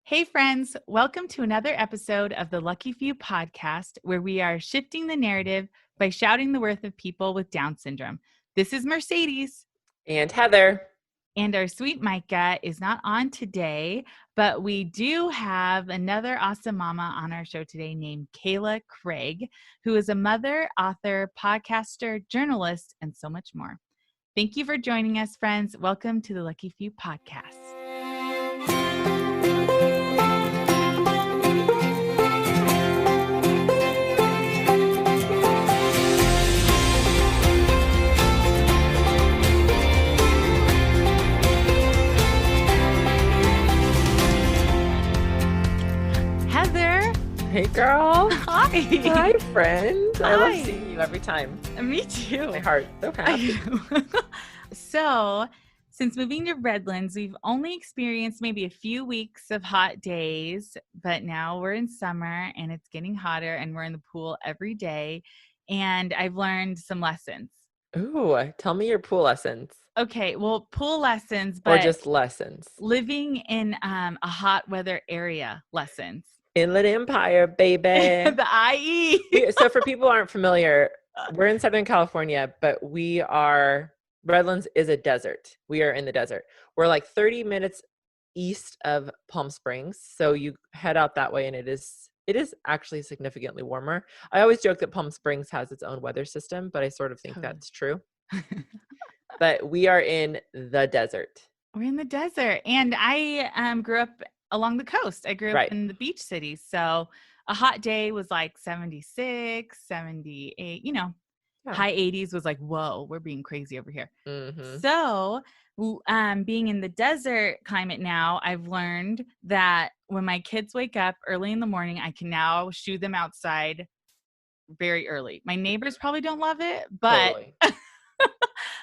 Hey friends, welcome to another episode of the Lucky Few podcast, where we are shifting the narrative by shouting the worth of people with Down syndrome. This is Mercedes. And Heather. And our sweet Micah is not on today, but we do have another awesome mama on our show today named Kayla Craig, who is a mother, author, podcaster, journalist, and so much more. Thank you for joining us, friends. Welcome to the Lucky Few podcast. Hey, girl. Hi. Hi, friend. Hi. I love seeing you every time. Me too. My heart so happy. So, since moving to Redlands, we've only experienced maybe a few weeks of hot days, but now we're in summer and it's getting hotter and we're in the pool every day. And I've learned some lessons. Ooh, tell me your pool lessons. Okay, well, pool lessons, but or just lessons. Living in a hot weather area lessons. Inland Empire, baby. The IE. So for people who aren't familiar, we're in Southern California, but Redlands is a desert. We are in the desert. We're like 30 minutes east of Palm Springs. So you head out that way and it is actually significantly warmer. I always joke that Palm Springs has its own weather system, but I sort of think that's true. But we are in the desert. We're in the desert. And I grew up along the coast. I grew up in the beach cities. So a hot day was like 76, 78, high 80s was like, whoa, we're being crazy over here. Mm-hmm. So being in the desert climate now, I've learned that when my kids wake up early in the morning, I can now shoo them outside very early. My neighbors probably don't love it, but, Totally.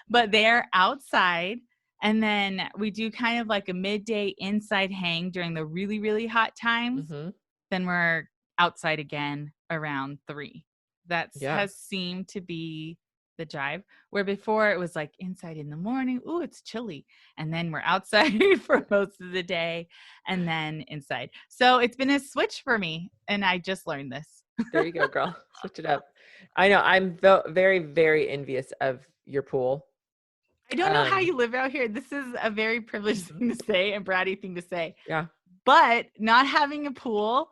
but they're outside. And then we do kind of like a midday inside hang during the really, really hot times. Mm-hmm. Then we're outside again around 3. That has seemed to be the jive. Where before it was like inside in the morning. Ooh, it's chilly. And then we're outside for most of the day and then inside. So it's been a switch for me. And I just learned this. There you go, girl. Switch it up. I know. I'm very, very envious of your pool. I don't know how you live out here. This is a very privileged thing to say and bratty thing to say. Yeah. But not having a pool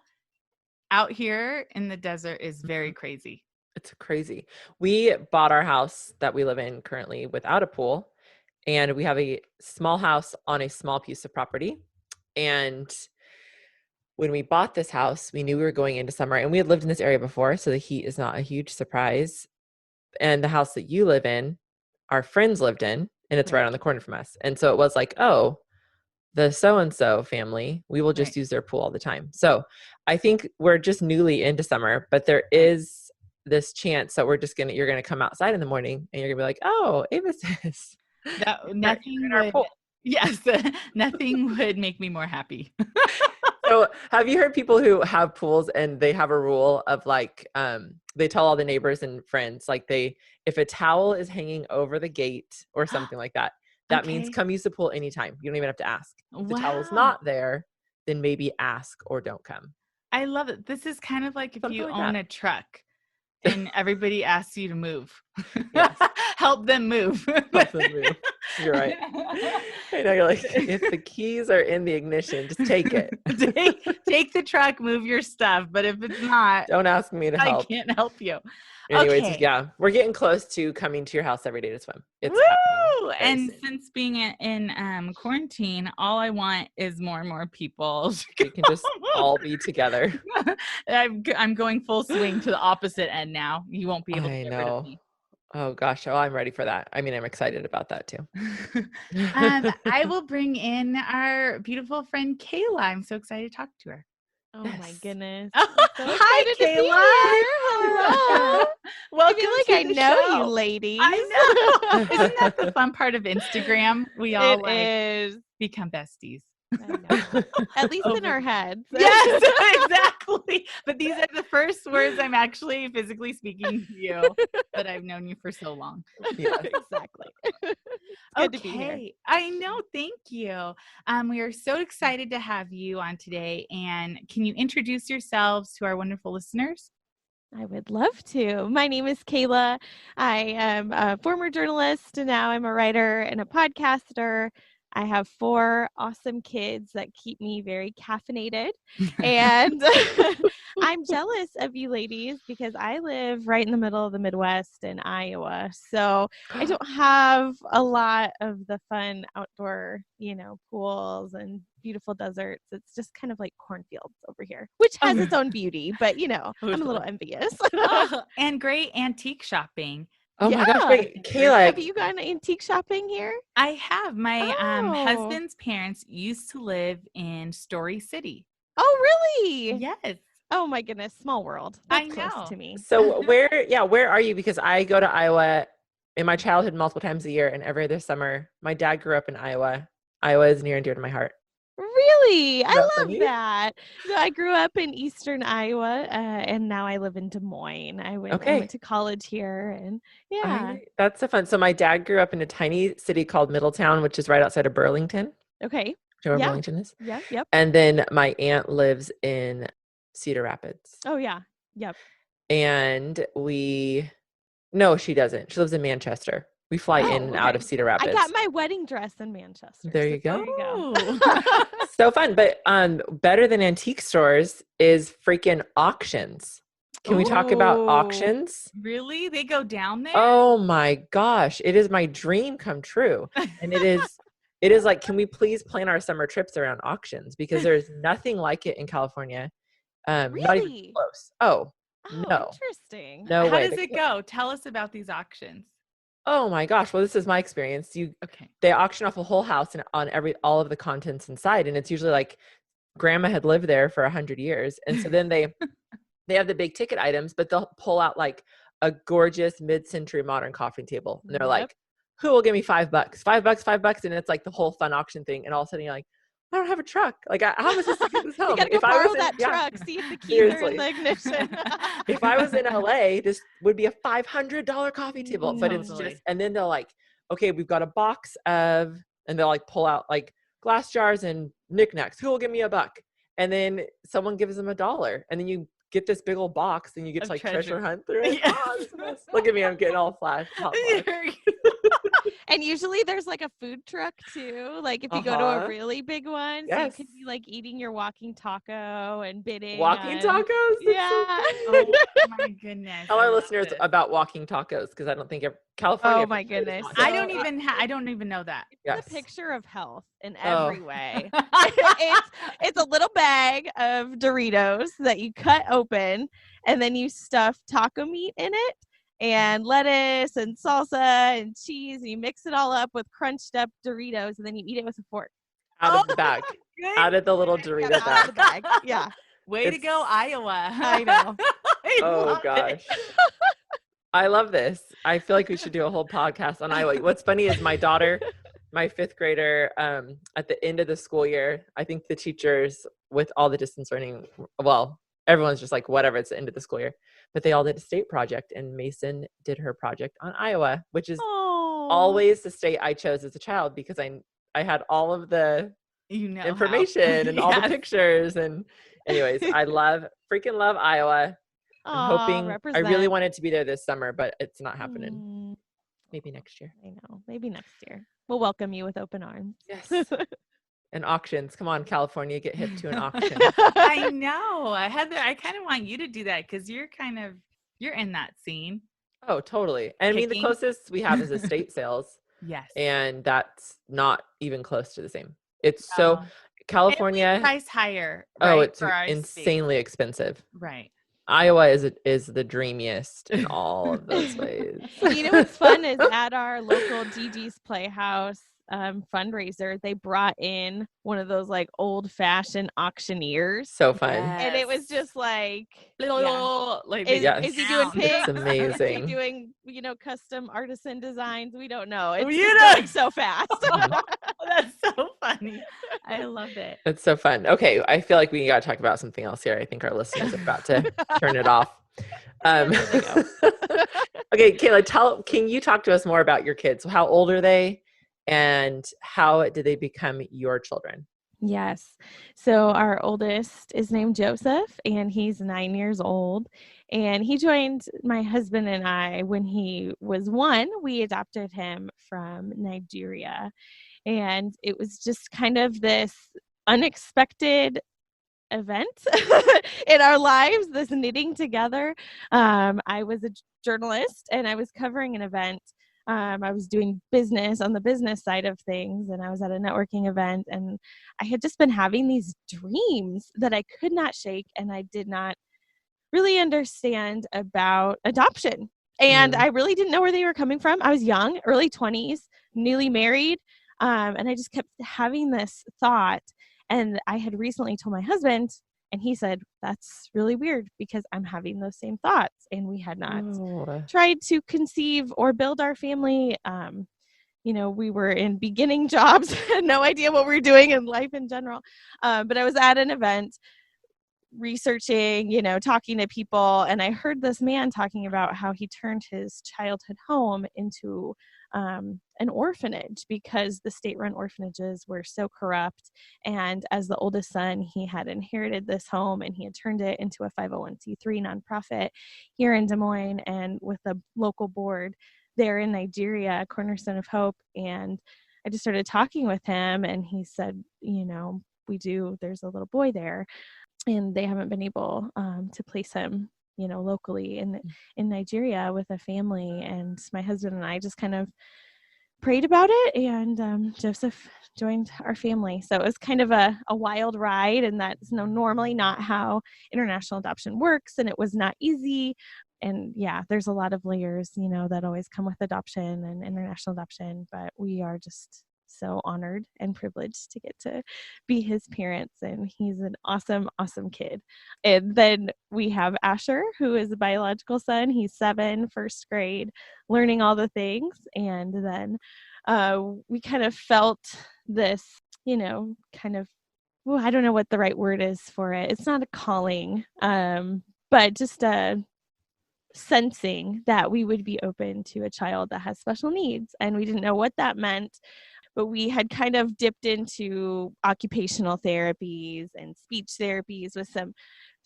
out here in the desert is very crazy. It's crazy. We bought our house that we live in currently without a pool, and we have a small house on a small piece of property. And when we bought this house, we knew we were going into summer, and we had lived in this area before, so the heat is not a huge surprise. And the house that you live in, our friends lived in, and it's right on the corner from us. And so it was like, oh, the so-and-so family, we will just use their pool all the time. So I think we're just newly into summer, but there is this chance that you're going to come outside in the morning and you're gonna be like, oh, Avis is nothing would make me more happy. So have you heard people who have pools and they have a rule of like, they tell all the neighbors and friends, like if a towel is hanging over the gate or something like that, that means come use the pool anytime. You don't even have to ask. If the towel's not there, then maybe ask or don't come. I love it. This is kind of like if you own a truck and everybody asks you to move. Yes. Help them move. Help them move. You're right. I know, you're like, if the keys are in the ignition, just take it. take the truck, move your stuff. But if it's not, don't ask me to help. I can't help you. Anyways, we're getting close to coming to your house every day to swim. It's Woo! And since being in quarantine, all I want is more and more people. We can just all be together. I'm going full swing to the opposite end now. You won't be able to get rid of me. Oh gosh. Oh, I'm ready for that. I mean, I'm excited about that too. I will bring in our beautiful friend Kayla. I'm so excited to talk to her. Oh my goodness. So hi, Kayla. Hello. Welcome. I feel like I know you ladies. I know. Isn't that the fun part of Instagram? We all become besties. I know. At least in our heads. Yes, exactly. But these are the first words I'm actually physically speaking to you, but I've known you for so long. Yeah, exactly. Good to be here. Okay. I know. Thank you. We are so excited to have you on today. And can you introduce yourselves to our wonderful listeners? I would love to. My name is Kayla. I am a former journalist, and now I'm a writer and a podcaster. I have 4 awesome kids that keep me very caffeinated. And I'm jealous of you ladies because I live right in the middle of the Midwest in Iowa. So I don't have a lot of the fun outdoor, pools and beautiful deserts. It's just kind of like cornfields over here, which has its own beauty, but I'm a little envious. And great antique shopping. Oh my gosh, wait, Kayla. Have you gone antique shopping here? I have. My husband's parents used to live in Story City. Oh, really? Yes. Oh my goodness, small world. That's close to me. So where are you? Because I go to Iowa in my childhood multiple times a year and every other summer. My dad grew up in Iowa. Iowa is near and dear to my heart. Really? I love that. So I grew up in eastern Iowa, and now I live in Des Moines. I went to college here, and that's so fun. So my dad grew up in a tiny city called Middletown, which is right outside of Burlington. Okay. Do you know where Burlington is? Yeah. Yep. And then my aunt lives in Cedar Rapids. Oh yeah. Yep. And no, she doesn't. She lives in Manchester. We fly in and out of Cedar Rapids. I got my wedding dress in Manchester. There you go. So fun. But better than antique stores is freaking auctions. Can we talk about auctions? Really? They go down there? Oh my gosh. It is my dream come true. And it is like, can we please plan our summer trips around auctions? Because there's nothing like it in California. Really? Not even close. Oh, no. Interesting. No way. How does it go? Tell us about these auctions. Oh my gosh. Well, this is my experience. They auction off a whole house and on all of the contents inside. And it's usually like grandma had lived there for 100 years. And so then they have the big ticket items, but they'll pull out like a gorgeous mid-century modern coffee table. And they're like, who will give me $5? $5. And it's like the whole fun auction thing. And all of a sudden you're like, I don't have a truck. Like, how am I supposed to get this home? You gotta go borrow that truck, see if the keys are in the ignition. If I was in LA, this would be a $500 coffee table. But it's just, and then they're like, okay, we've got a box of, and they'll like pull out like glass jars and knickknacks. Who will give me $1? And then someone gives them $1. And then you get this big old box and you get to like treasure hunt through it. Yes. Look at me, I'm getting all flash. And usually there's like a food truck too. Like if you go to a really big one, so you could be like eating your walking taco and bidding. Walking tacos? Yeah. Oh my goodness. Tell our listeners about walking tacos because I don't think California. Oh my goodness. I don't even know that. It's a picture of health in every way. It's a little bag of Doritos that you cut open and then you stuff taco meat in it. And lettuce and salsa and cheese, and you mix it all up with crunched up Doritos, and then you eat it with a fork. Out of the bag. Out of the little Dorito bag. Out of the bag. Yeah. Way to go, Iowa. I know. Oh, gosh. I love this. I feel like we should do a whole podcast on Iowa. What's funny is my daughter, my 5th grader, at the end of the school year, I think the teachers with all the distance learning, well, everyone's just like, whatever, it's the end of the school year. But they all did a state project, and Mason did her project on Iowa, which is always the state I chose as a child because I had all of the information and all the pictures. And anyways, I freaking love Iowa. I'm hoping, I really wanted to be there this summer, but it's not happening. Maybe next year. I know. Maybe next year. We'll welcome you with open arms. Yes. And auctions. Come on, California, get hip to an auction. I know. Heather, I kind of want you to do that because you're in that scene. Oh, totally. And I mean, the closest we have is estate sales. Yes. And that's not even close to the same. It's so California. Price higher. Right, it's insanely expensive. Right. Iowa is the dreamiest in all of those ways. You know what's fun is at our local Gigi's Playhouse fundraiser, they brought in one of those like old-fashioned auctioneers. So fun. Yes. And it was just like, is he doing pigs? It's amazing. Is he doing, custom artisan designs? We don't know. It's going so fast. That's so funny. I love it. It's so fun. Okay, I feel like we got to talk about something else here. I think our listeners are about to turn it off. Okay, Kayla, can you talk to us more about your kids? How old are they? And how did they become your children? Yes. So our oldest is named Joseph, and he's 9 years old. And he joined my husband and I when he was 1. We adopted him from Nigeria. And it was just kind of this unexpected event in our lives, this knitting together. I was a journalist and I was covering an event. I was doing business on the business side of things, and I was at a networking event, and I had just been having these dreams that I could not shake, and I did not really understand about adoption. And I really didn't know where they were coming from. I was young, early 20s, newly married, and I just kept having this thought. And I had recently told my husband, and he said, that's really weird because I'm having those same thoughts. And we had not tried to conceive or build our family. We were in beginning jobs, had no idea what we were doing in life in general. But I was at an event researching, talking to people, and I heard this man talking about how he turned his childhood home into an orphanage because the state-run orphanages were so corrupt. And as the oldest son, he had inherited this home and he had turned it into a 501c3 nonprofit here in Des Moines and with a local board there in Nigeria, Cornerstone of Hope. And I just started talking with him, and he said, there's a little boy there, and they haven't been able to place him, locally in Nigeria with a family. And my husband and I just kind of prayed about it, and Joseph joined our family. So it was kind of a wild ride, and that's normally not how international adoption works, and it was not easy. And yeah, there's a lot of layers, that always come with adoption and international adoption, but we are just so honored and privileged to get to be his parents, and he's an awesome kid. And then we have Asher, who is a biological son. He's 7, first grade, learning all the things. And then we kind of felt this, I don't know what the right word is for it. It's not a calling, but just a sensing that we would be open to a child that has special needs. And we didn't know what that meant, but we had kind of dipped into occupational therapies and speech therapies with some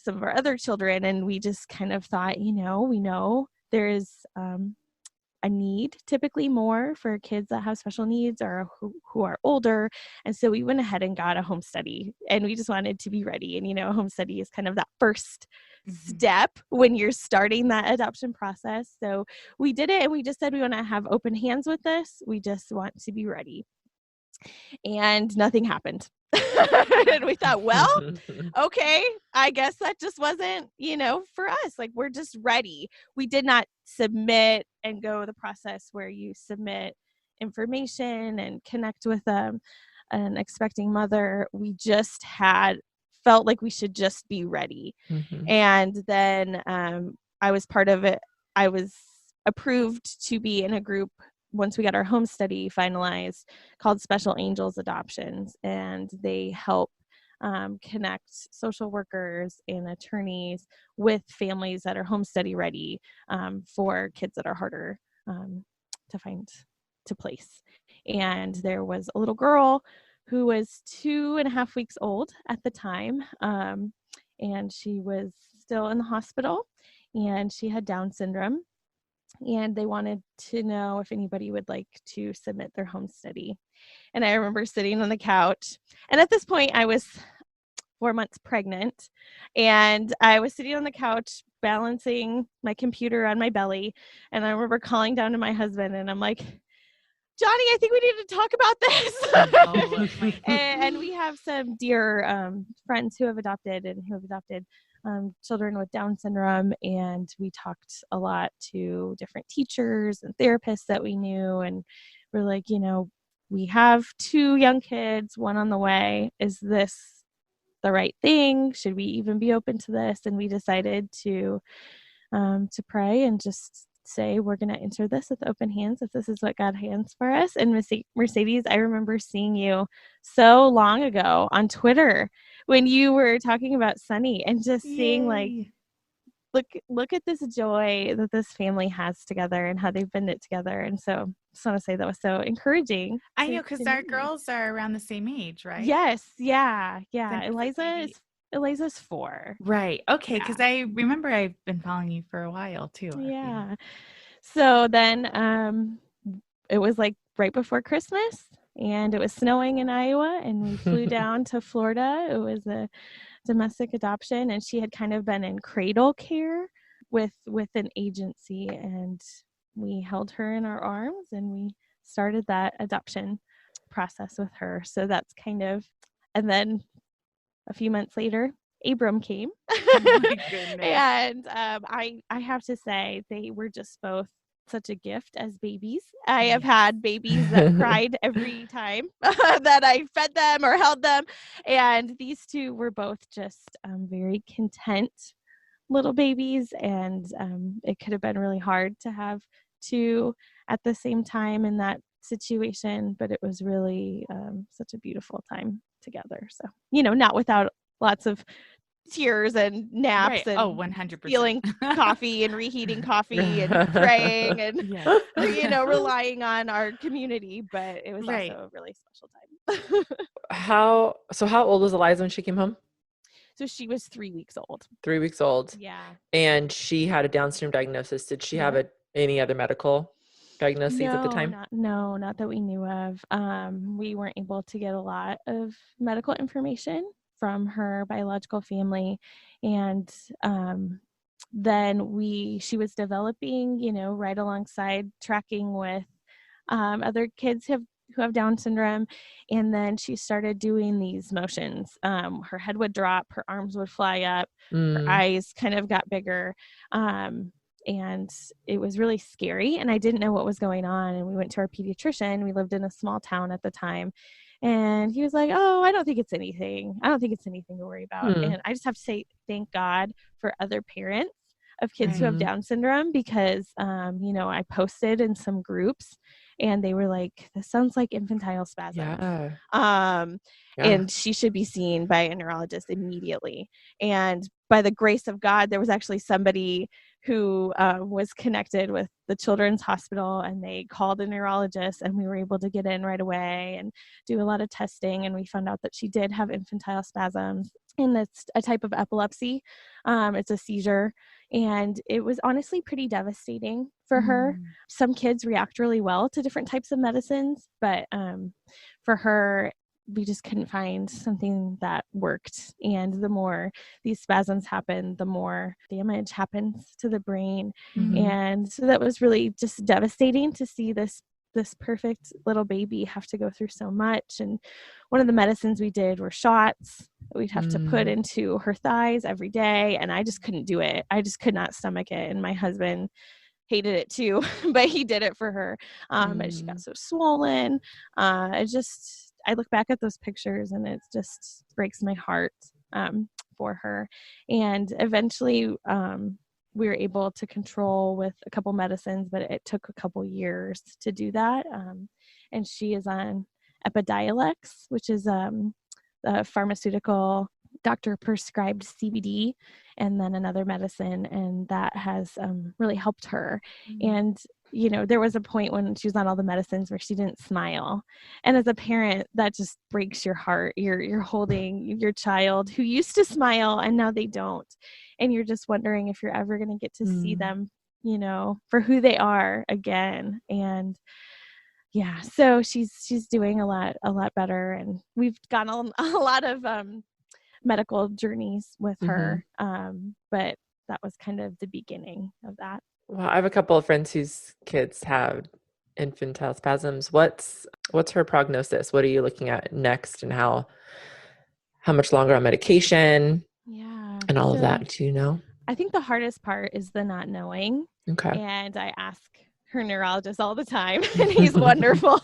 of our other children. And we just kind of thought, we know there is a need typically more for kids that have special needs or who are older. And so we went ahead and got a home study, and we just wanted to be ready. And, a home study is kind of that first step when you're starting that adoption process. So we did it, and we just said we want to have open hands with this. We just want to be ready. And nothing happened. And we thought, well, okay, I guess that just wasn't, for us. Like, we're just ready. We did not submit and go the process where you submit information and connect with an expecting mother. We just felt like we should just be ready. And then I was part of it. I was approved to be in a group once we got our home study finalized called Special Angels Adoptions, and they help connect social workers and attorneys with families that are home study ready for kids that are harder to find to place. And there was a little girl who was 2.5 weeks old at the time, and she was still in the hospital, and she had Down syndrome. And they wanted to know if anybody would like to submit their home study. And I remember sitting on the couch, and at this point I was 4 months pregnant, and I was sitting on the couch balancing my computer on my belly. And I remember calling down to my husband, and I'm like, Johnny, I think we need to talk about this. And we have some dear friends who have adopted children with Down syndrome. And we talked a lot to different teachers and therapists that we knew. And we're like, we have 2 young kids, 1 on the way. Is this the right thing? Should we even be open to this? And we decided to pray and just say, we're going to enter this with open hands if this is what God hands for us. And Mercedes, I remember seeing you so long ago on Twitter when you were talking about Sunny, and just seeing like look at this joy that this family has together and how they've been knit together. And so just want to say that was so encouraging. I know, because our girls are around the same age, right? Yes. Yeah. Eliza's 4. Right. Okay. Because I remember I've been following you for a while too. Yeah. So then it was like right before Christmas, and it was snowing in Iowa, and we flew down to Florida. It was a domestic adoption, and she had kind of been in cradle care with an agency, and we held her in our arms and we started that adoption process with her. So that's kind of, and then a few months later, Abram came. Oh my goodness. And I have to say, they were just both such a gift as babies. I have had babies that cried every time that I fed them or held them. And these two were both just very content little babies. And it could have been really hard to have two at the same time in that situation. But it was really such a beautiful time together. So, not without lots of tears and naps and 100%. stealing coffee and reheating coffee and praying and relying on our community, but it was also a really special time. How old was Eliza when she came home? So she was 3 weeks old. 3 weeks old. Yeah. And she had a Down syndrome diagnosis. Did she have any other medical diagnoses at the time? Not that we knew of. We weren't able to get a lot of medical information from her biological family. And then she was developing, right alongside tracking with other kids who have Down syndrome. And then she started doing these motions. Her head would drop, her arms would fly up, her eyes kind of got bigger. And it was really scary, and I didn't know what was going on. And we went to our pediatrician. We lived in a small town at the time. And he was like, "Oh, I don't think it's anything. I don't think it's anything to worry about." And I just have to say, thank God for other parents of kids who have Down syndrome, because, I posted in some groups and they were like, "This sounds like infantile spasms." And she should be seen by a neurologist immediately. And by the grace of God, there was actually somebody who was connected with the Children's Hospital, and they called a neurologist, and we were able to get in right away and do a lot of testing. And we found out that she did have infantile spasms, and it's a type of epilepsy. It's a seizure, and it was honestly pretty devastating for her. Some kids react really well to different types of medicines, but for her, we just couldn't find something that worked. And the more these spasms happen, the more damage happens to the brain. And so that was really just devastating to see this perfect little baby have to go through so much. And one of the medicines we did were shots that we'd have to put into her thighs every day. And I just couldn't do it. I just could not stomach it. And my husband hated it too, but he did it for her. And she got so swollen. I look back at those pictures and it just breaks my heart for her. And eventually we were able to control with a couple medicines, but it took a couple years to do that. And she is on Epidiolex, which is a pharmaceutical doctor prescribed CBD, and then another medicine, and that has really helped her. And there was a point when she was on all the medicines where she didn't smile, and as a parent, that just breaks your heart. You're holding your child who used to smile and now they don't, and you're just wondering if you're ever going to get to see them, for who they are again. And so she's doing a lot better, and we've gone on a lot of medical journeys with her, but that was kind of the beginning of that. Well, I have a couple of friends whose kids have infantile spasms. What's her prognosis? What are you looking at next, and how much longer on medication? And all of that, do you know? I think the hardest part is the not knowing. Okay. And I ask her neurologist all the time, and he's wonderful.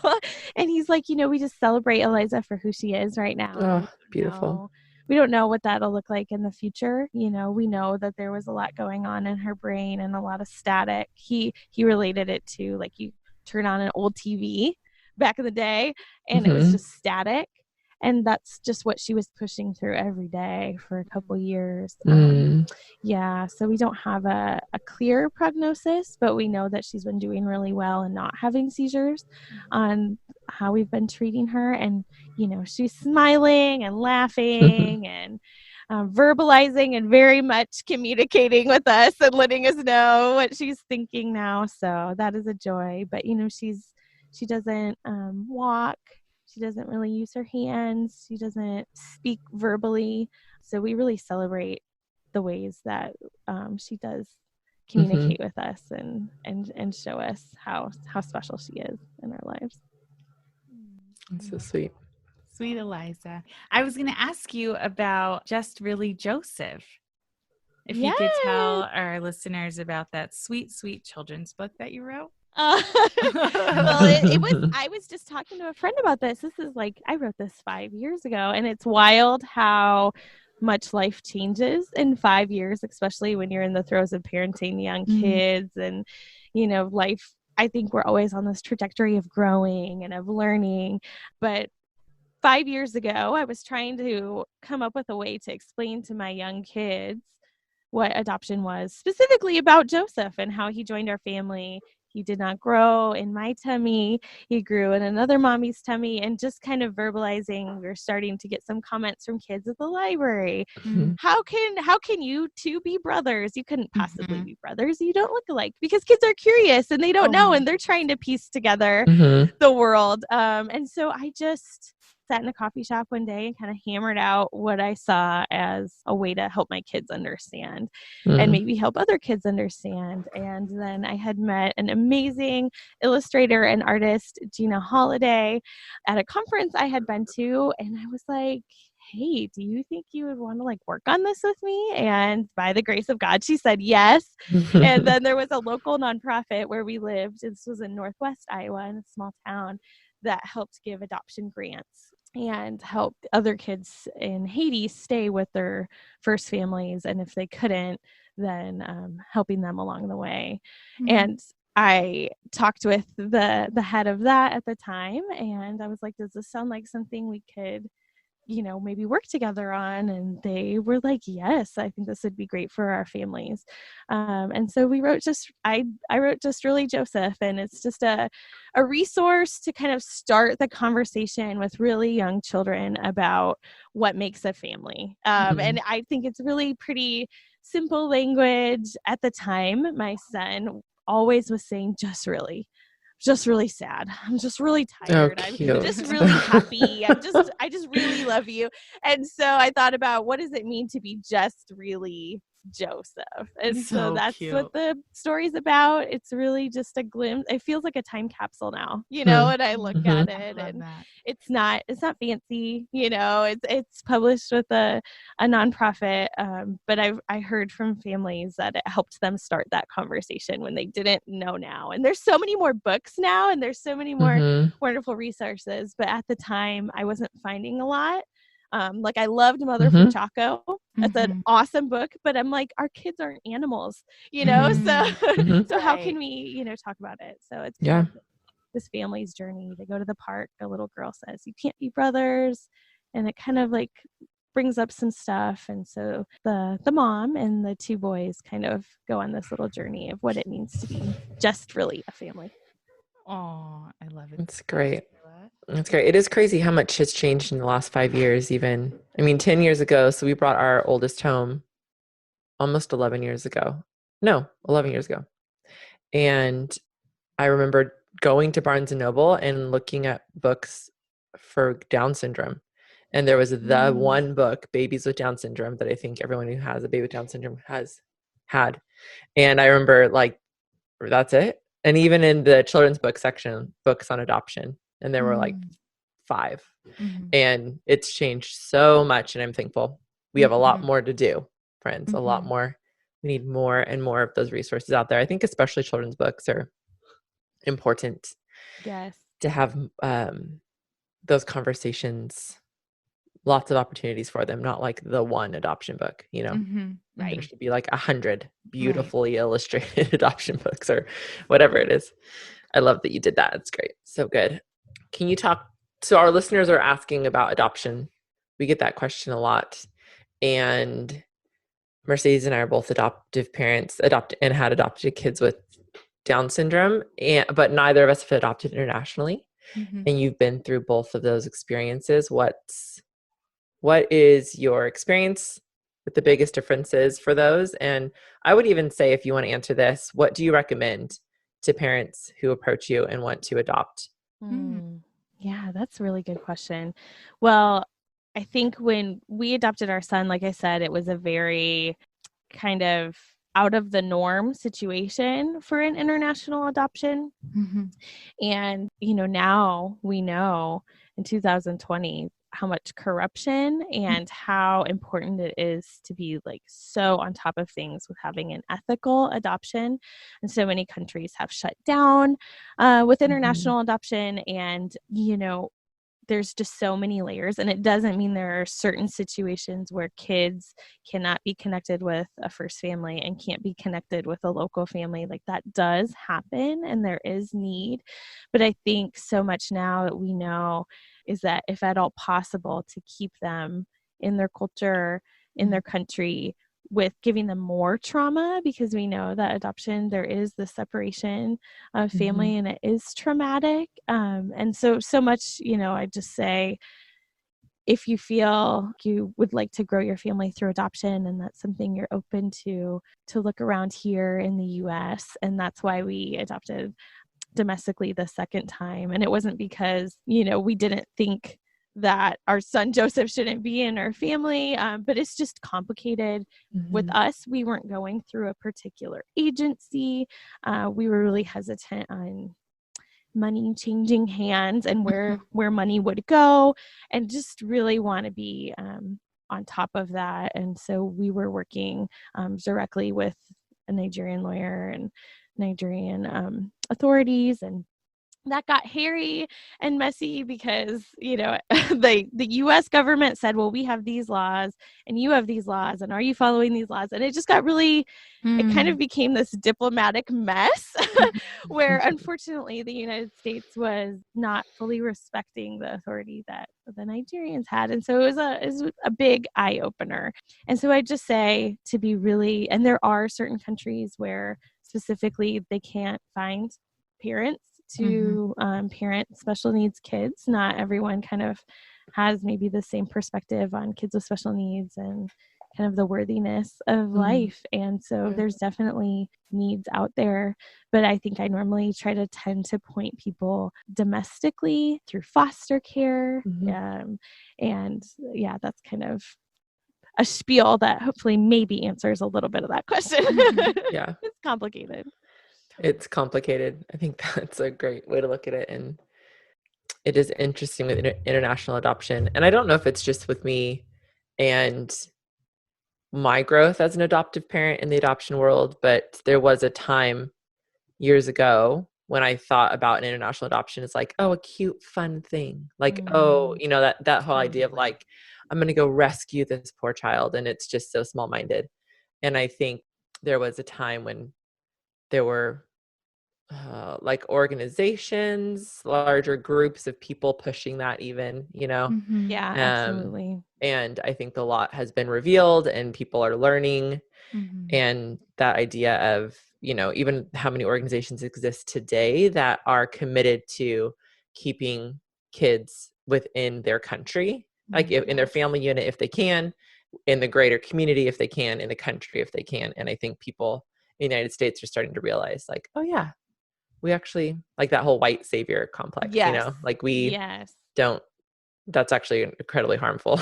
And he's like, we just celebrate Eliza for who she is right now. Oh, beautiful. We don't know what that'll look like in the future. We know that there was a lot going on in her brain and a lot of static. He related it to, like, you turn on an old TV back in the day and it was just static. And that's just what she was pushing through every day for a couple years. Yeah, so we don't have a clear prognosis, but we know that she's been doing really well and not having seizures on how we've been treating her. And, she's smiling and laughing and verbalizing and very much communicating with us and letting us know what she's thinking now. So that is a joy. But, she doesn't walk. She doesn't really use her hands. She doesn't speak verbally. So we really celebrate the ways that she does communicate with us and show us how special she is in our lives. That's so sweet. Sweet Eliza. I was going to ask you about Just Really Joseph. If you could tell our listeners about that sweet, sweet children's book that you wrote. Well, I was just talking to a friend about this. This is I wrote this 5 years ago, and it's wild how much life changes in 5 years, especially when you're in the throes of parenting young kids and, life. I think we're always on this trajectory of growing and of learning. But 5 years ago, I was trying to come up with a way to explain to my young kids what adoption was, specifically about Joseph and how he joined our family. He did not grow in my tummy. He grew in another mommy's tummy, and just kind of verbalizing. We were starting to get some comments from kids at the library. How can you two be brothers? You couldn't possibly be brothers. You don't look alike, because kids are curious and they don't know, and they're trying to piece together the world. And so I just sat in a coffee shop one day and kind of hammered out what I saw as a way to help my kids understand and maybe help other kids understand. And then I had met an amazing illustrator and artist, Gina Holiday, at a conference I had been to. And I was like, hey, do you think you would want to work on this with me? And by the grace of God, she said yes. And then there was a local nonprofit where we lived. This was in Northwest Iowa, in a small town, that helped give adoption grants and help other kids in Haiti stay with their first families. And if they couldn't, then helping them along the way. And I talked with the head of that at the time, and I was like, does this sound like something we could maybe work together on? And they were like, yes, I think this would be great for our families. And so we wrote I wrote Just Really Joseph, and it's just a resource to kind of start the conversation with really young children about what makes a family. And I think it's really pretty simple language. At the time, my son always was saying, just really sad. I'm just really tired. I'm just really happy. I just really love you. And so I thought about, what does it mean to be just really Joseph? And so that's cute. What the story's about. It's really just a glimpse. It feels like a time capsule now, and I look at it, and it's not fancy, it's published with a nonprofit. But I heard from families that it helped them start that conversation when they didn't know now. And there's so many more books now, and there's so many more wonderful resources. But at the time, I wasn't finding a lot. I loved Mother for Chaco. That's an awesome book, but I'm like, our kids aren't animals, so how can we, talk about it? So it's kind of this family's journey. They go to the park. A little girl says, you can't be brothers. And it kind of brings up some stuff. And so the mom and the two boys kind of go on this little journey of what it means to be just really a family. Oh, I love it. It's great. That's great. It is crazy how much has changed in the last 5 years, even. 10 years ago. So we brought our oldest home almost 11 years ago. No, 11 years ago. And I remember going to Barnes & Noble and looking at books for Down syndrome. And there was the one book, Babies with Down Syndrome, that I think everyone who has a baby with Down syndrome has had. And I remember that's it. And even in the children's book section, books on adoption. And there were 5. And it's changed so much. And I'm thankful. We have a lot more to do, friends, a lot more. We need more and more of those resources out there. I think especially children's books are important. Yes. To have those conversations, lots of opportunities for them, not like the one adoption book, Right. There should be 100 beautifully illustrated adoption books or whatever it is. I love that you did that. It's great. So good. Can you talk So our listeners are asking about adoption. We get that question a lot. And Mercedes and I are both adoptive parents, and had adopted kids with Down syndrome, but neither of us have adopted internationally. Mm-hmm. And you've been through both of those experiences. What is your experience with the biggest differences for those? And I would even say, if you want to answer this, what do you recommend to parents who approach you and want to adopt? Yeah, that's a really good question. Well, I think when we adopted our son, like I said, it was a very kind of out of the norm situation for an international adoption. Mm-hmm. And, now we know in 2020 how much corruption and how important it is to be like so on top of things with having an ethical adoption. And so many countries have shut down with international adoption. And, there's just so many layers, and it doesn't mean there are certain situations where kids cannot be connected with a first family and can't be connected with a local family. Like that does happen and there is need. But I think so much now that we know is that if at all possible to keep them in their culture, in their country, with giving them more trauma, because we know that adoption, there is the separation of family and it is traumatic. And so much, I just say, if you feel you would like to grow your family through adoption and that's something you're open to look around here in the US. And that's why we adopted domestically the second time. And it wasn't because, we didn't think that our son Joseph shouldn't be in our family, but it's just complicated. With us, we weren't going through a particular agency. We were really hesitant on money changing hands and where money would go, and just really want to be on top of that. And so we were working directly with a Nigerian lawyer and Nigerian authorities, and that got hairy and messy because, the US government said, well, we have these laws and you have these laws, and are you following these laws? And it just got really, it kind of became this diplomatic mess where unfortunately the United States was not fully respecting the authority that the Nigerians had. And so it was a big eye opener. And so I just say to be really, and there are certain countries where specifically they can't find parents to parent special needs kids. Not everyone kind of has maybe the same perspective on kids with special needs and kind of the worthiness of life. And so there's definitely needs out there. But I think I normally try to tend to point people domestically through foster care. And yeah, that's kind of a spiel that hopefully maybe answers a little bit of that question. Yeah. It's complicated. It's complicated. I think that's a great way to look at it. And it is interesting with international adoption. And I don't know if it's just with me and my growth as an adoptive parent in the adoption world, but there was a time years ago when I thought about an international adoption as like, oh, a cute, fun thing. Like, oh, that whole idea of like, I'm going to go rescue this poor child. And it's just so small-minded. And I think there was a time when there were like organizations, larger groups of people pushing that even, Yeah, absolutely. And I think a lot has been revealed and people are learning. And that idea of, even how many organizations exist today that are committed to keeping kids within their country, like in their family unit, if they can, in the greater community, if they can, in the country, if they can. And I think people in the United States are starting to realize like, oh yeah, we actually like that whole white savior complex, like we don't, that's actually an incredibly harmful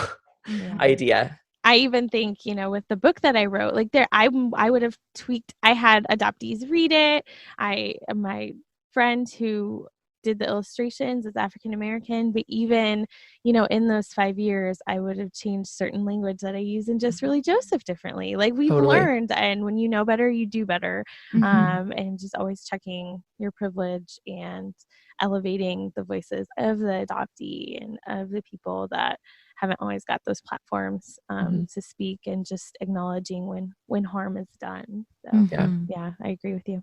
idea. I even think, with the book that I wrote, like I would have tweaked, I had adoptees read it. My friend who did the illustrations is African American, but even, in those 5 years, I would have changed certain language that I use and just really Joseph differently. Like we've learned, and when you know better, you do better. And just always checking your privilege and elevating the voices of the adoptee and of the people that haven't always got those platforms to speak, and just acknowledging when harm is done. So yeah, I agree with you.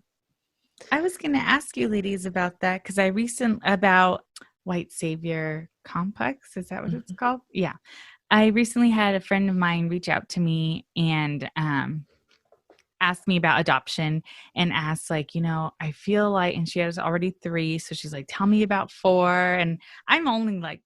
I was going to ask you ladies about that because about white savior complex. Is that what it's called? Yeah. I recently had a friend of mine reach out to me and asked me about adoption and asked like, I feel like, and she has already 3. So she's like, tell me about 4. And I'm only like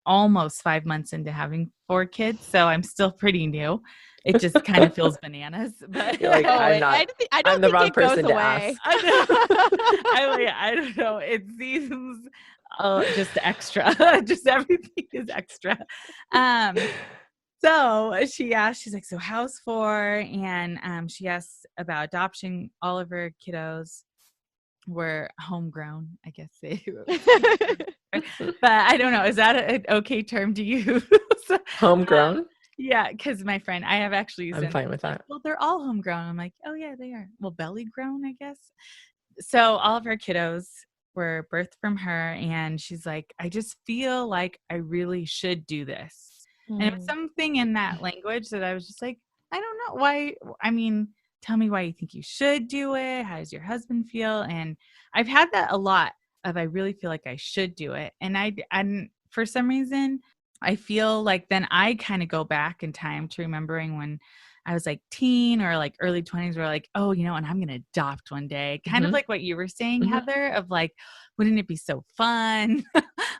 almost 5 months into having 4 kids. So I'm still pretty new. It just kind of feels bananas, but you're like, I don't I'm the think wrong it goes person to away. ask. I don't know. It seems just extra. Just everything is extra. So she asked, she's like, so how's 4? And she asked about adoption. All of her kiddos were homegrown, I guess but I don't know. Is that an okay term to use? Homegrown? Yeah, because my friend, I have actually I'm fine with that. Well, they're all homegrown. I'm like, oh yeah, they are. Well, belly grown, I guess. So all of her kiddos were birthed from her, and she's like, I just feel like I really should do this. And it was something in that language that I was just like, I don't know why. I mean, tell me why you think you should do it. How does your husband feel? And I've had that a lot of, I really feel like I should do it. And for some reason, I feel like then I kind of go back in time to remembering when I was like teen or like early 20s where like, oh, and I'm going to adopt one day. Kind of like what you were saying, Heather, of like, wouldn't it be so fun?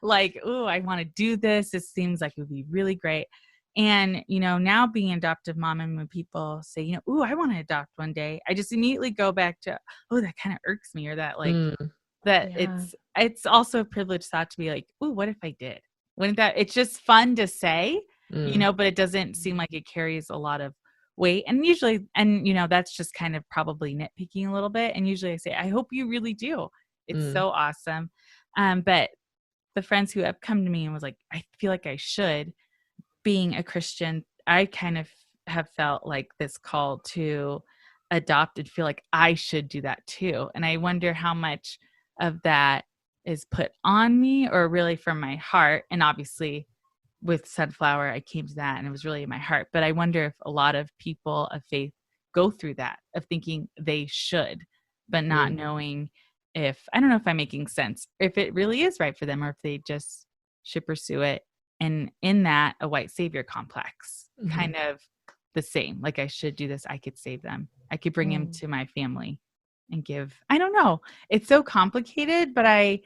Like, oh, I want to do this. This seems like it would be really great. And, now being an adoptive mom and when people say, oh, I want to adopt one day, I just immediately go back to, oh, that kind of irks me or that like, that it's also a privileged thought to be like, oh, what if I did? Wouldn't that, it's just fun to say, but it doesn't seem like it carries a lot of weight. And usually, that's just kind of probably nitpicking a little bit. And usually I say, I hope you really do. It's so awesome. But the friends who have come to me and was like, I feel like I should, being a Christian, I kind of have felt like this call to adopt and feel like I should do that too. And I wonder how much of that is put on me or really from my heart. And obviously with Sunflower, I came to that and it was really in my heart. But I wonder if a lot of people of faith go through that of thinking they should, but not knowing if, I don't know if I'm making sense, if it really is right for them or if they just should pursue it. And in that, a white savior complex, kind of the same. Like I should do this. I could save them. I could bring him to my family and give, I don't know. It's so complicated, but I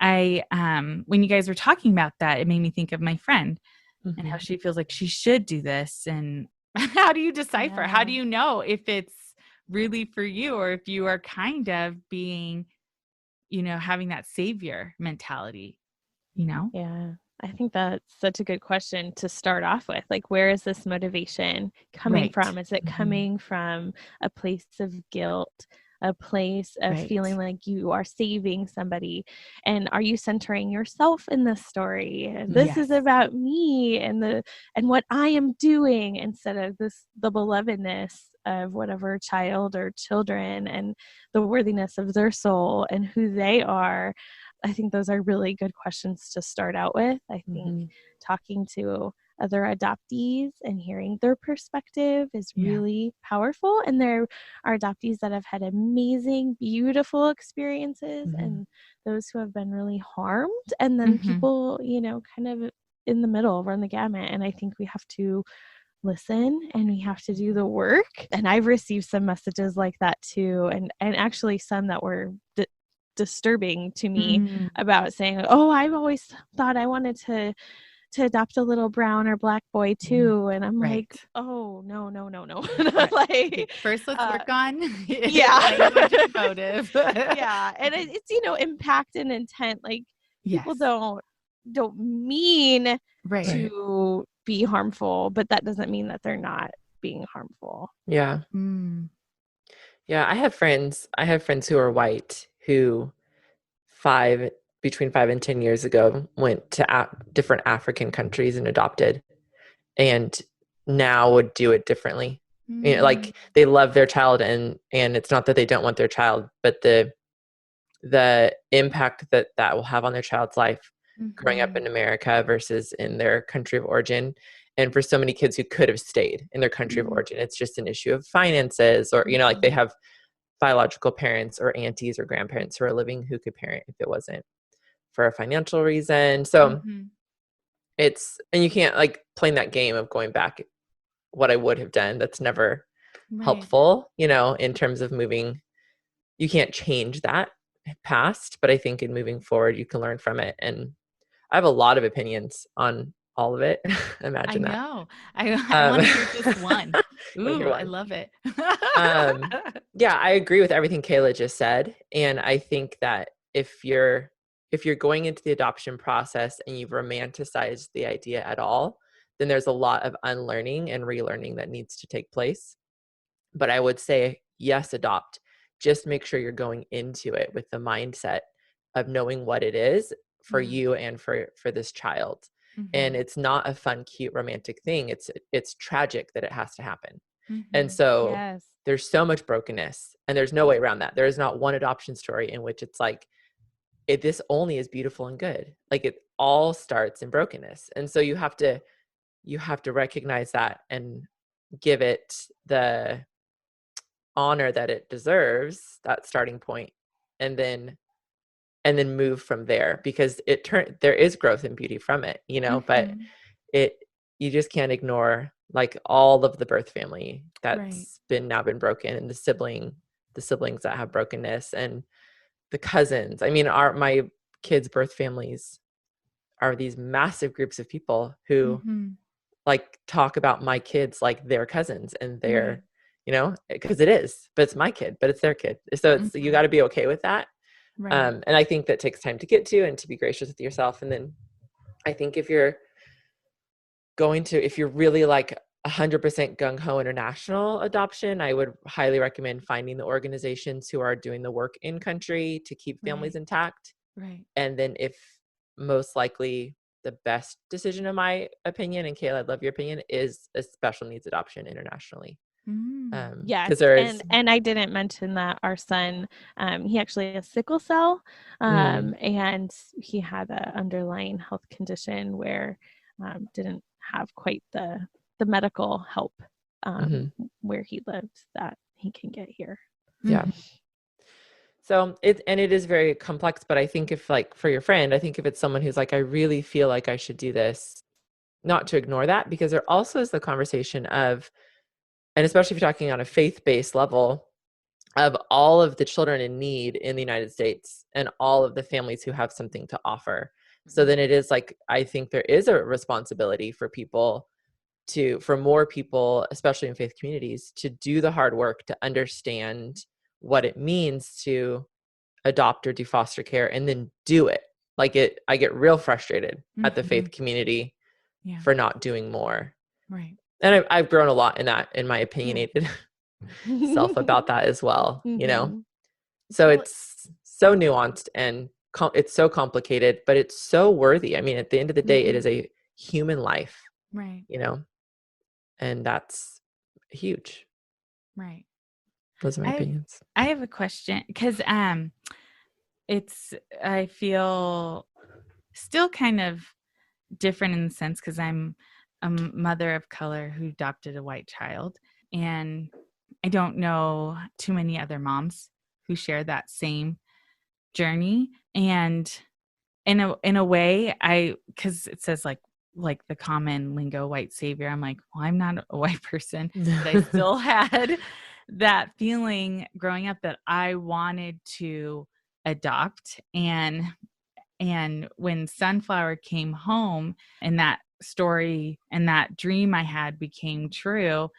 when you guys were talking about that, it made me think of my friend and how she feels like she should do this. And how do you decipher? How do you know if it's really for you or if you are kind of being, having that savior mentality, Yeah. I think that's such a good question to start off with. Like, where is this motivation coming from? Is it coming from a place of guilt, a place of feeling like you are saving somebody? And are you centering yourself in this story? This is about me and what I am doing instead of the belovedness of whatever child or children and the worthiness of their soul and who they are. I think those are really good questions to start out with. I think talking to other adoptees and hearing their perspective is really powerful. And there are adoptees that have had amazing, beautiful experiences and those who have been really harmed. And then people, kind of in the middle, run the gamut. And I think we have to listen and we have to do the work. And I've received some messages like that too. And actually some that were disturbing to me about saying, oh, I've always thought I wanted to adopt a little brown or black boy too. And I'm like, oh, no. Like, first let's work on motive. And it's, impact and intent. Like people don't mean to be harmful, but that doesn't mean that they're not being harmful. Yeah. Yeah. I have friends who are white who between 5 and 10 years ago went to different African countries and adopted and now would do it differently. Like they love their child and it's not that they don't want their child, but the impact that will have on their child's life growing up in America versus in their country of origin. And for so many kids who could have stayed in their country of origin, it's just an issue of finances or, like they have biological parents or aunties or grandparents who are living who could parent if it wasn't for a financial reason. So Mm-hmm. and you can't like playing that game of going back what I would have done. That's never helpful, in terms of moving. You can't change that past, but I think in moving forward, you can learn from it. And I have a lot of opinions on all of it. I Imagine that. know. I want to hear just one. Hear Ooh, one. I love it. Yeah, I agree with everything Kayla just said. And I think that if you're going into the adoption process and you've romanticized the idea at all, then there's a lot of unlearning and relearning that needs to take place. But I would say, yes, adopt. Just make sure you're going into it with the mindset of knowing what it is for you and for this child. Mm-hmm. And it's not a fun, cute, romantic thing. It's tragic that it has to happen. Mm-hmm. And so Yes. there's so much brokenness, and there's no way around that. There is not one adoption story in which it's like, this only is beautiful and good. Like it all starts in brokenness. And so you have to recognize that and give it the honor that it deserves, that starting point, and then move from there, because there is growth and beauty from it, but you just can't ignore like all of the birth family that's been broken, and the siblings that have brokenness, and the cousins. I mean, my kids' birth families are these massive groups of people who like talk about my kids like their cousins, and they're, because it is, but it's my kid, but it's their kid. So it's, you got to be okay with that. And I think that takes time to get to, and to be gracious with yourself. And then I think if you're really like 100% gung-ho international adoption, I would highly recommend finding the organizations who are doing the work in country to keep families intact. And then if most likely the best decision, in my opinion, and Kayla, I'd love your opinion, is a special needs adoption internationally. Yes. And I didn't mention that our son, he actually has sickle cell, and he had an underlying health condition where didn't have quite the medical help where he lives that he can get here. Yeah. So it is very complex, but I think if like for your friend, I think if it's someone who's like, I really feel like I should do this, not to ignore that, because there also is the conversation of, and especially if you're talking on a faith-based level, of all of the children in need in the United States and all of the families who have something to offer. So then it is like, I think there is a responsibility for more people, especially in faith communities, to do the hard work to understand what it means to adopt or do foster care, and then do it. Like I get real frustrated at the faith community for not doing more. Right. And I've grown a lot in my opinionated self about that as well, So it's so nuanced, and it's so complicated, but it's so worthy. I mean, at the end of the day, it is a human life, right? And that's huge. Right. Those are my opinions. I have a question, because I feel still kind of different in the sense, because I'm a mother of color who adopted a white child, and I don't know too many other moms who share that same journey. And in a way, because it says like the common lingo, white savior, I'm like, well, I'm not a white person, but I still had that feeling growing up that I wanted to adopt. And when Sunflower came home, and that story and that dream I had became true,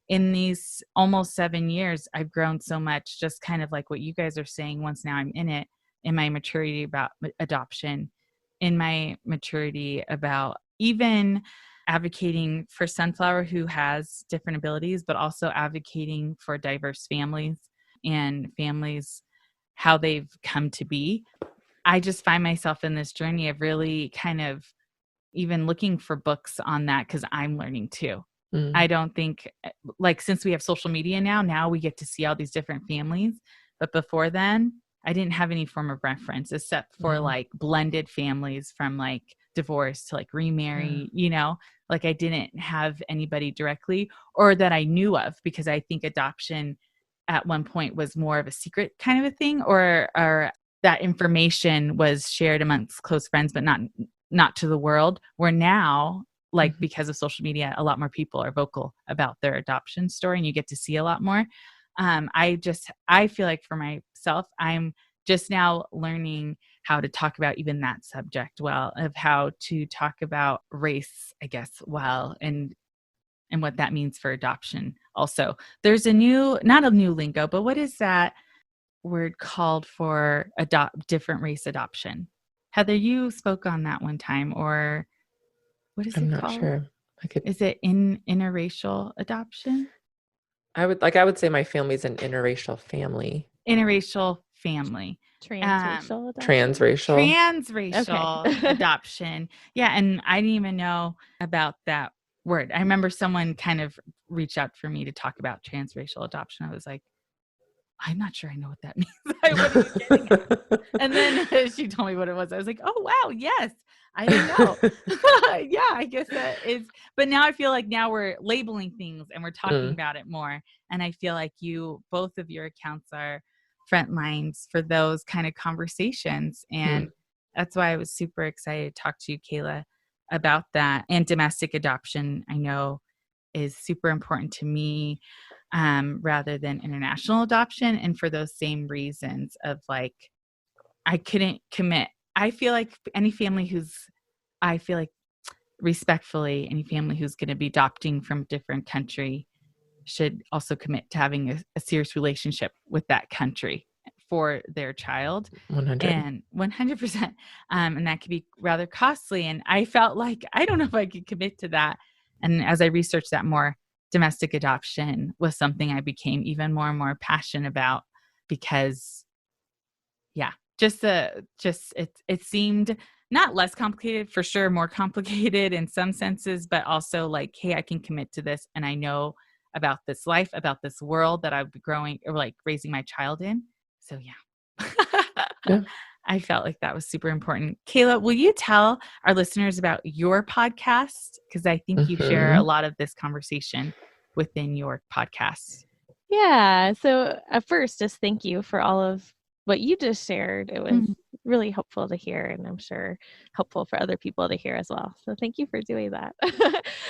in these almost 7 years, I've grown so much, just kind of like what you guys are saying, once now I'm in it, in my maturity about adoption, in my maturity about even advocating for Sunflower, who has different abilities, but also advocating for diverse families and families, how they've come to be. I just find myself in this journey of really kind of even looking for books on that, because I'm learning too. I don't think, like, since we have social media now we get to see all these different families. But before then, I didn't have any form of reference except for like blended families from like divorce to like remarry, like I didn't have anybody directly or that I knew of, because I think adoption at one point was more of a secret kind of a thing, or that information was shared amongst close friends, but not to the world, where now, like, because of social media, a lot more people are vocal about their adoption story and you get to see a lot more. I feel like for myself, I'm just now learning how to talk about even that subject well, of how to talk about race, I guess, well, and what that means for adoption. Also, there's not a new lingo, but what is that word called for different race adoption? Heather, you spoke on that one time, or what is I'm it not called? sure. Is it interracial adoption? I would say my family's an interracial family. Interracial family. Transracial adoption. Transracial Okay. adoption. Yeah, and I didn't even know about that word. I remember someone kind of reached out for me to talk about transracial adoption. I was like, I'm not sure I know what that means. What are you getting at? And then she told me what it was. I was like, oh, wow, yes. I didn't know. Yeah, I guess that is. But now I feel like now we're labeling things and we're talking about it more. And I feel like both of your accounts are front lines for those kind of conversations. And that's why I was super excited to talk to you, Kayla, about that. And domestic adoption, I know, is super important to me, rather than international adoption. And for those same reasons of like, I couldn't commit. I feel like respectfully, any family who's going to be adopting from a different country should also commit to having a serious relationship with that country for their child. 100. And 100%. And that could be rather costly. And I felt like, I don't know if I could commit to that. And as I researched that more, domestic adoption was something I became even more and more passionate about, because it seemed not less complicated, for sure, more complicated in some senses, but also like, hey, I can commit to this, and I know about this life, about this world that I'll be growing or like raising my child in. So yeah. I felt like that was super important. Kayla, will you tell our listeners about your podcast? Because I think you share a lot of this conversation within your podcast. Yeah. So first, just thank you for all of what you just shared. It was really helpful to hear, and I'm sure helpful for other people to hear as well. So thank you for doing that.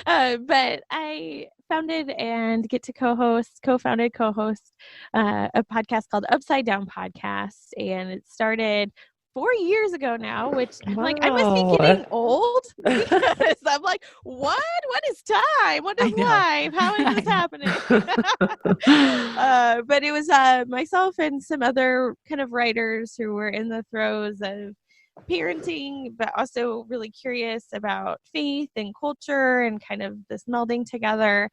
But I founded and get to co-host a podcast called Upside Down Podcast, and it started 4 years ago now, which I'm like, I must be getting old, because I'm like, what is time? What is life? How is this happening? But it was myself and some other kind of writers who were in the throes of parenting, but also really curious about faith and culture and kind of this melding together.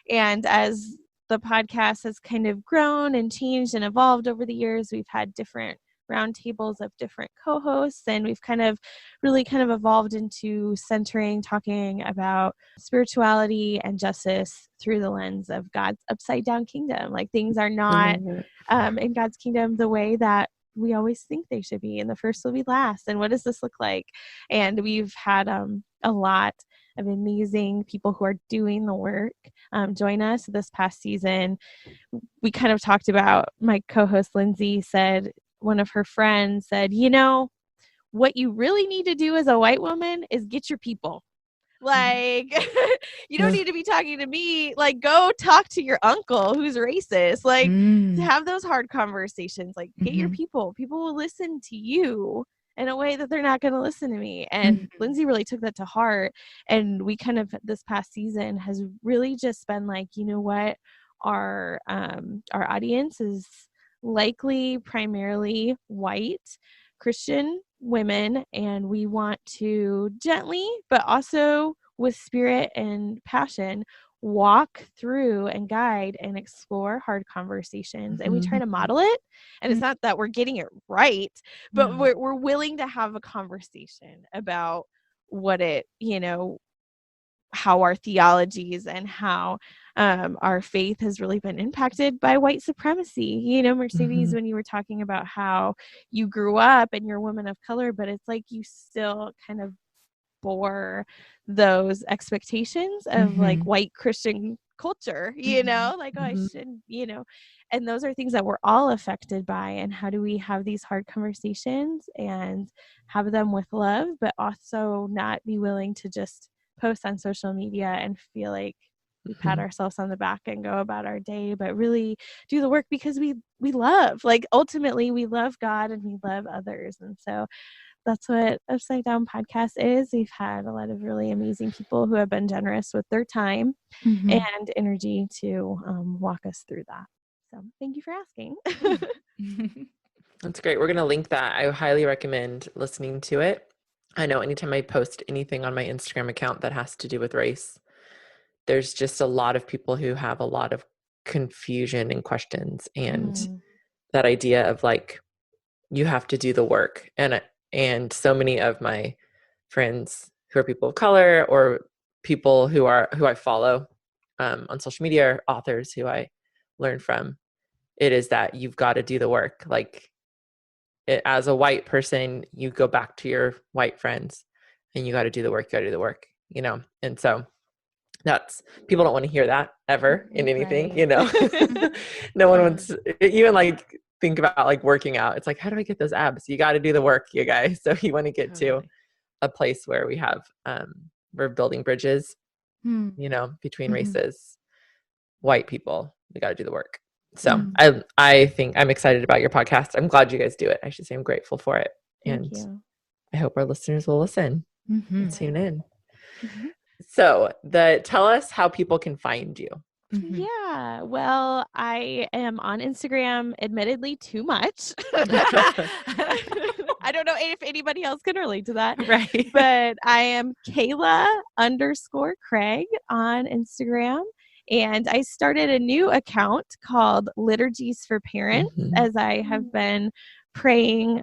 And as the podcast has kind of grown and changed and evolved over the years, we've had different roundtables of different co-hosts, and we've really evolved into talking about spirituality and justice through the lens of God's upside down kingdom. Like, things are not in God's kingdom the way that we always think they should be, and the first will be last, and what does this look like? And we've had a lot of amazing people who are doing the work join us this past season. We kind of talked about, my co-host Lindsay said, one of her friends said, what you really need to do as a white woman is get your people. Like, you don't need to be talking to me. Like, go talk to your uncle who's racist. Like, to have those hard conversations. Like, get your people. People will listen to you in a way that they're not going to listen to me. And Lindsay really took that to heart. And we this past season has really just been like, you know what? Our audience is likely primarily white Christian women, and we want to gently, but also with spirit and passion, walk through and guide and explore hard conversations. And we try to model it. And it's not that we're getting it right, but we're willing to have a conversation about what how our theologies and how our faith has really been impacted by white supremacy. Mercedes, when you were talking about how you grew up and you're a woman of color, but it's like you still kind of bore those expectations of like white Christian culture, like, oh, I shouldn't, and those are things that we're all affected by. And how do we have these hard conversations and have them with love, but also not be willing to just post on social media and feel like we pat ourselves on the back and go about our day, but really do the work because we love, like, ultimately we love God and we love others. And so that's what Upside Down Podcast is. We've had a lot of really amazing people who have been generous with their time and energy to walk us through that. So thank you for asking. That's great. We're going to link that. I highly recommend listening to it. I know anytime I post anything on my Instagram account that has to do with race, there's just a lot of people who have a lot of confusion and questions, and that idea of like, you have to do the work. And so many of my friends who are people of color or people who I follow on social media, or authors who I learn from, it is that you've got to do the work. Like, as a white person, you go back to your white friends and you got to do the work. You got to do the work, And so people don't want to hear that ever in anything, Right. No one wants, even like, think about like working out. It's like, how do I get those abs? You got to do the work, you guys. So you want to get to a place where we have, we're building bridges, between races, white people, we got to do the work. So I think I'm excited about your podcast. I'm glad you guys do it. I should say I'm grateful for it. Thank you. I hope our listeners will listen and tune in. So tell us how people can find you. Yeah, well, I am on Instagram, admittedly too much. I don't know if anybody else can relate to that. Right. But I am Kayla_Craig on Instagram. And I started a new account called Liturgies for Parents, as I have been praying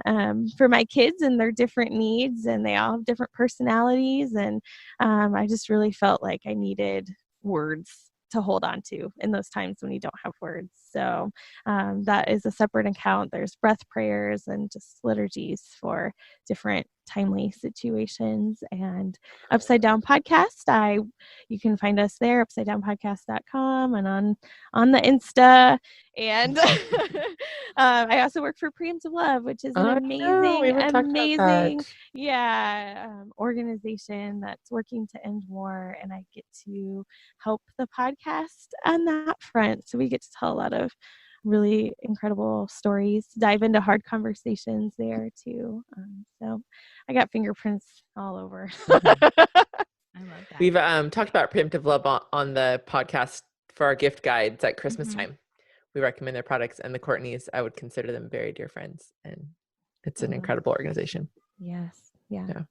for my kids and their different needs, and they all have different personalities. And I just really felt like I needed words to hold on to in those times when you don't have words. So that is a separate account. There's breath prayers and just liturgies for different timely situations. And Upside Down Podcast, you can find us there, upsidedownpodcast.com, and on the Insta. And I also work for Preemptive Love, which is an amazing organization that's working to end war. And I get to help the podcast on that front. So we get to tell a lot of really incredible stories, dive into hard conversations there too. So I got fingerprints all over. I love that. We've talked about Preemptive Love on the podcast for our gift guides at Christmas time. We recommend their products, and the Courtneys, I would consider them very dear friends, and it's an incredible organization. Yes. Yeah.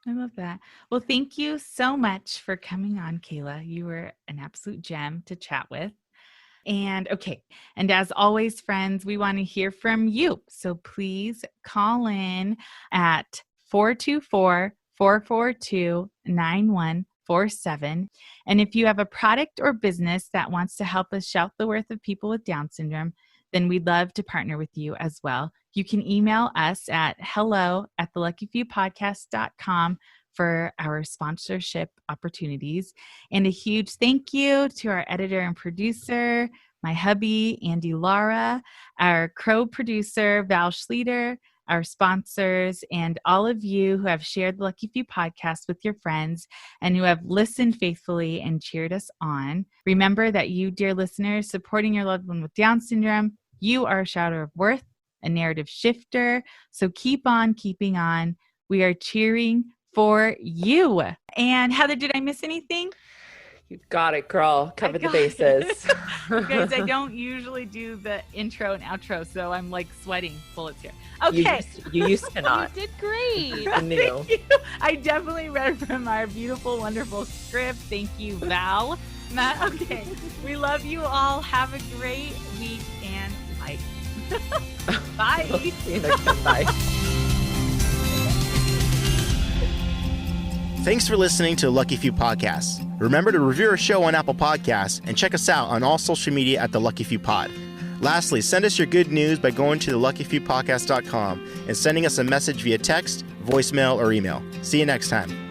I love that. Well, thank you so much for coming on, Kayla. You were an absolute gem to chat with. And as always, friends, we want to hear from you. So please call in at 424-442-9147. And if you have a product or business that wants to help us shout the worth of people with Down syndrome, then we'd love to partner with you as well. You can email us at hello@theluckyfewpodcast.com for our sponsorship opportunities. And a huge thank you to our editor and producer, my hubby, Andy Lara, our Crow producer, Val Schleter, our sponsors, and all of you who have shared the Lucky Few podcast with your friends and who have listened faithfully and cheered us on. Remember that you, dear listeners, supporting your loved one with Down syndrome, you are a shouter of worth, a narrative shifter. So keep on keeping on. We are cheering for you. And Heather, did I miss anything? You got it, girl. Cover the bases. Guys, I don't usually do the intro and outro, so I'm like sweating bullets here. Okay. You used to not. You did great. Thank you. I definitely read from our beautiful, wonderful script. Thank you, Val. Matt, okay. We love you all. Have a great week and life. Bye. See you next time. Bye. Thanks for listening to Lucky Few Podcasts. Remember to review our show on Apple Podcasts and check us out on all social media at The Lucky Few Pod. Lastly, send us your good news by going to theluckyfewpodcast.com and sending us a message via text, voicemail, or email. See you next time.